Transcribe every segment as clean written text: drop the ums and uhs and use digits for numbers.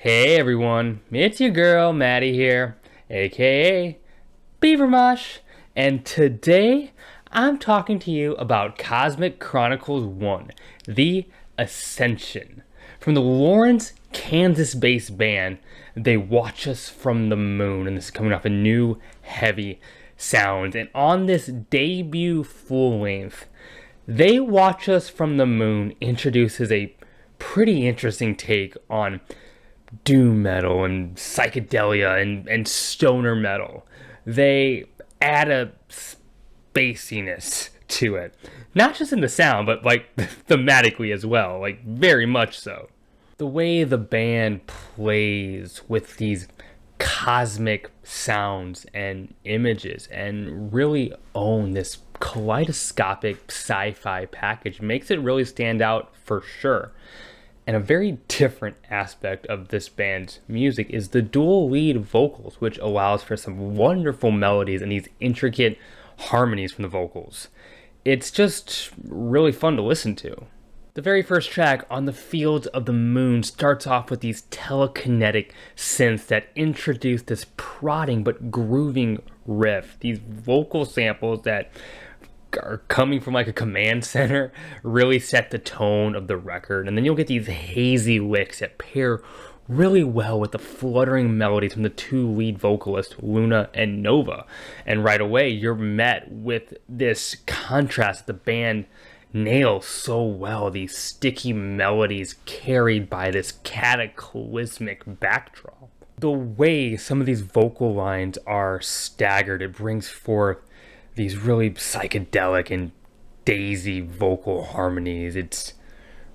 Hey everyone, it's your girl Maddie here, aka Beaver Mosh, and today I'm talking to you about Cosmic Chronicles 1, The Ascension. From the Lawrence, Kansas-based band, They Watch Us from the Moon, and this is coming off a new heavy sound. And on this debut full length, They Watch Us from the Moon introduces a pretty interesting take on doom metal and psychedelia and stoner metal. They add a spaciness to it. Not just in the sound, but like thematically as well, like very much so. The way the band plays with these cosmic sounds and images and really own this kaleidoscopic sci-fi package makes it really stand out for sure. And a very different aspect of this band's music is the dual lead vocals, which allows for some wonderful melodies and these intricate harmonies from the vocals. It's just really fun to listen to. The very first track, On the Fields of the Moon, starts off with these telekinetic synths that introduce this prodding but grooving riff. These vocal samples that are coming from like a command center really set the tone of the record. And then you'll get these hazy licks that pair really well with the fluttering melodies from the two lead vocalists, Luna and Nova. And right away, you're met with this contrast the band nails so well, these sticky melodies carried by this cataclysmic backdrop. The way some of these vocal lines are staggered, it brings forth these really psychedelic and daisy vocal harmonies. It's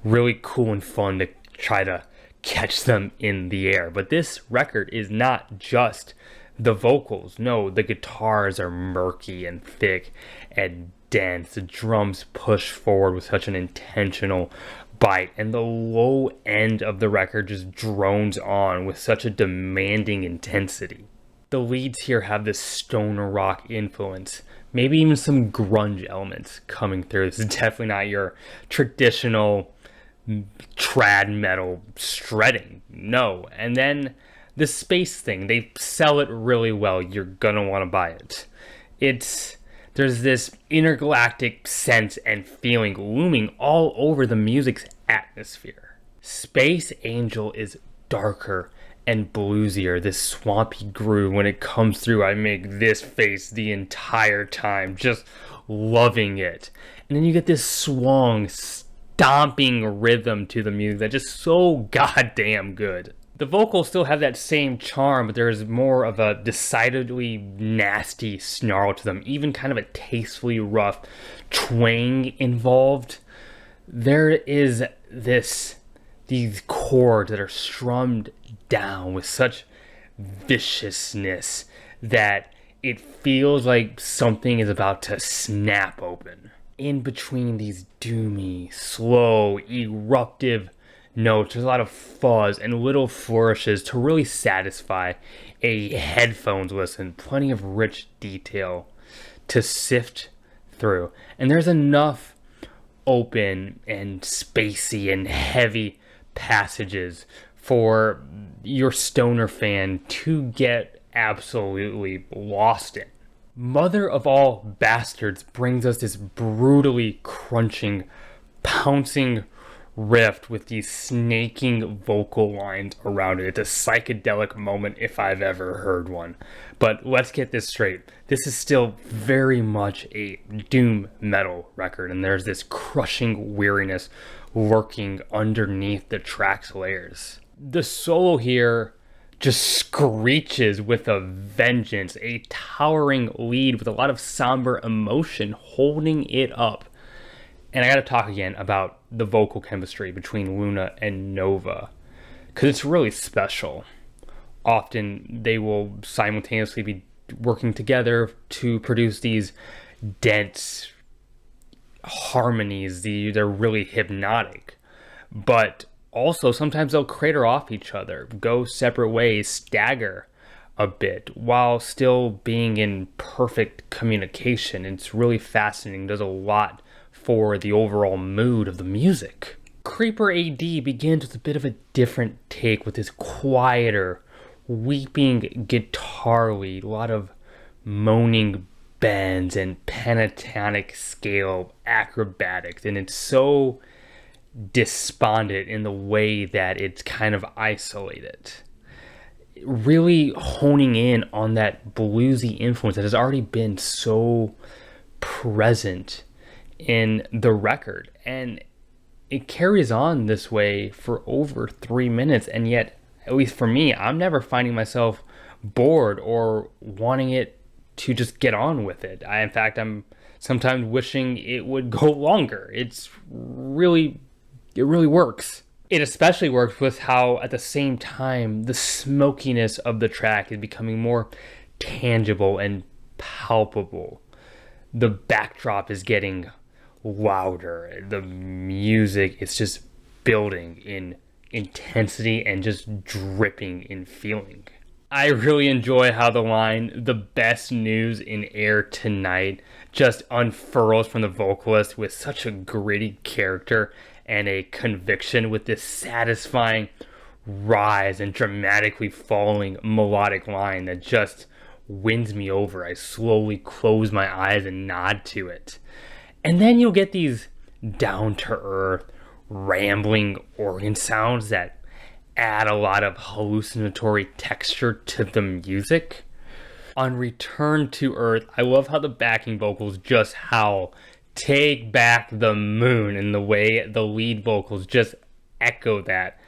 really cool and fun to try to catch them in the air. But this record is not just the vocals. No, the guitars are murky and thick and dense. The drums push forward with such an intentional bite. And the low end of the record just drones on with such a demanding intensity. The leads here have this stoner rock influence, maybe even some grunge elements coming through. This is definitely not your traditional trad metal shredding. No. And then the space thing, they sell it really well. You're gonna want to buy it. There's this intergalactic sense and feeling looming all over the music's atmosphere. Space Angel is darker and bluesier, this swampy groove. When it comes through, I make this face the entire time, just loving it. And then you get this swung, stomping rhythm to the music that's just so goddamn good. The vocals still have that same charm, but there's more of a decidedly nasty snarl to them, even kind of a tastefully rough twang involved. There is these chords that are strummed down with such viciousness that it feels like something is about to snap open. In between these doomy, slow, eruptive notes, there's a lot of fuzz and little flourishes to really satisfy a headphones listen. Plenty of rich detail to sift through. And there's enough open and spacey and heavy passages for your stoner fan to get absolutely lost in. Mother of All Bastards brings us this brutally crunching, pouncing riff with these snaking vocal lines around it. It's a psychedelic moment if I've ever heard one. But let's get this straight. This is still very much a doom metal record, and there's this crushing weariness lurking underneath the track's layers. The solo here just screeches with a vengeance, a towering lead with a lot of somber emotion holding it up. And I gotta talk again about the vocal chemistry between Luna and Nova, because it's really special. Often they will simultaneously be working together to produce these dense harmonies. They're really hypnotic. But also sometimes they'll crater off each other, go separate ways, stagger a bit while still being in perfect communication. It's really fascinating. Does a lot for the overall mood of the music. Creeper AD begins with a bit of a different take with this quieter, weeping guitar lead, a lot of moaning bends and pentatonic scale acrobatics, and it's so despondent in the way that it's kind of isolated, really honing in on that bluesy influence that has already been so present in the record. And it carries on this way for over 3 minutes, and yet, at least for me, I'm never finding myself bored or wanting it to just get on with it. In fact, I'm sometimes wishing it would go longer. It really works. It especially works with how, at the same time, the smokiness of the track is becoming more tangible and palpable. The backdrop is getting louder. The music is just building in intensity and just dripping in feeling. I really enjoy how the line, "the best news in air tonight," just unfurls from the vocalist with such a gritty character and a conviction, with this satisfying rise and dramatically falling melodic line that just wins me over. I slowly close my eyes and nod to it. And then you'll get these down-to-earth, rambling organ sounds that add a lot of hallucinatory texture to the music. On Return to Earth, I love how the backing vocals just howl, "Take back the moon," in the way the lead vocals just echo that.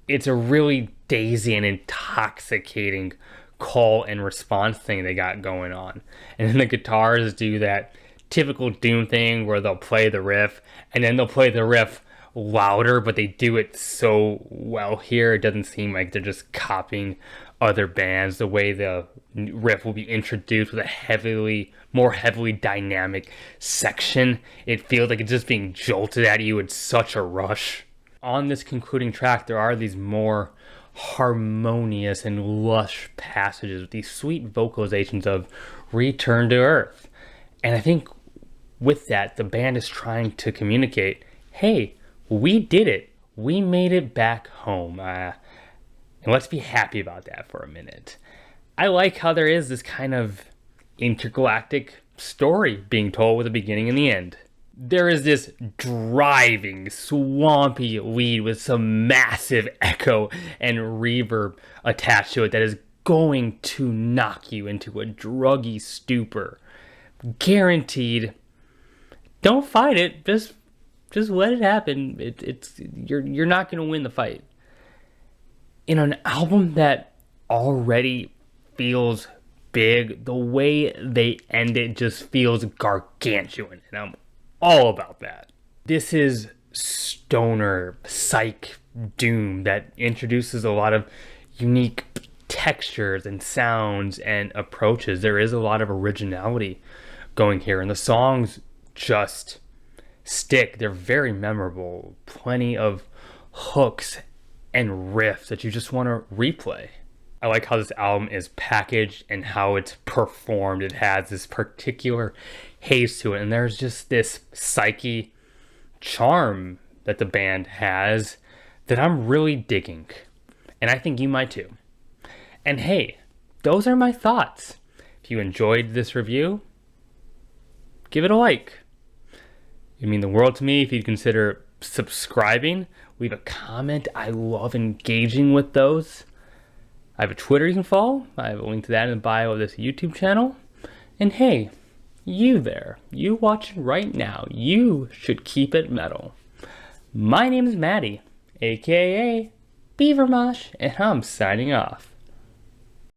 It's a really dazy and intoxicating call and response thing they got going on. And then the guitars do that typical Doom thing where they'll play the riff and then they'll play the riff louder, but they do it so well here. It doesn't seem like they're just copying other bands. The way the riff will be introduced with a more heavily dynamic section, it feels like it's just being jolted at you in such a rush. On this concluding track, there are these more harmonious and lush passages with these sweet vocalizations of "Return to Earth." And I think with that, the band is trying to communicate, hey, we did it. We made it back home. And let's be happy about that for a minute. I like how there is this kind of intergalactic story being told with a beginning and the end. There is this driving, swampy lead with some massive echo and reverb attached to it that is going to knock you into a druggy stupor. Guaranteed. Don't fight it. Just let it happen. You're not going to win the fight. In an album that already feels big, the way they end it just feels gargantuan, and I'm all about that. This is stoner psych doom that introduces a lot of unique textures and sounds and approaches. There is a lot of originality going here, and the songs just stick. They're very memorable. Plenty of hooks and riffs that you just want to replay. I like how this album is packaged and how it's performed. It has this particular haze to it, and there's just this psyche charm that the band has that I'm really digging, and I think you might too. And hey, those are my thoughts. If you enjoyed this review, give it a like. It'd mean the world to me if you'd consider subscribing, leave a comment. I love engaging with those. I have a Twitter you can follow. I have a link to that in the bio of this YouTube channel. And hey, you there, you watching right now, you should keep it metal. My name is Maddie, aka Beaver Mosh, and I'm signing off.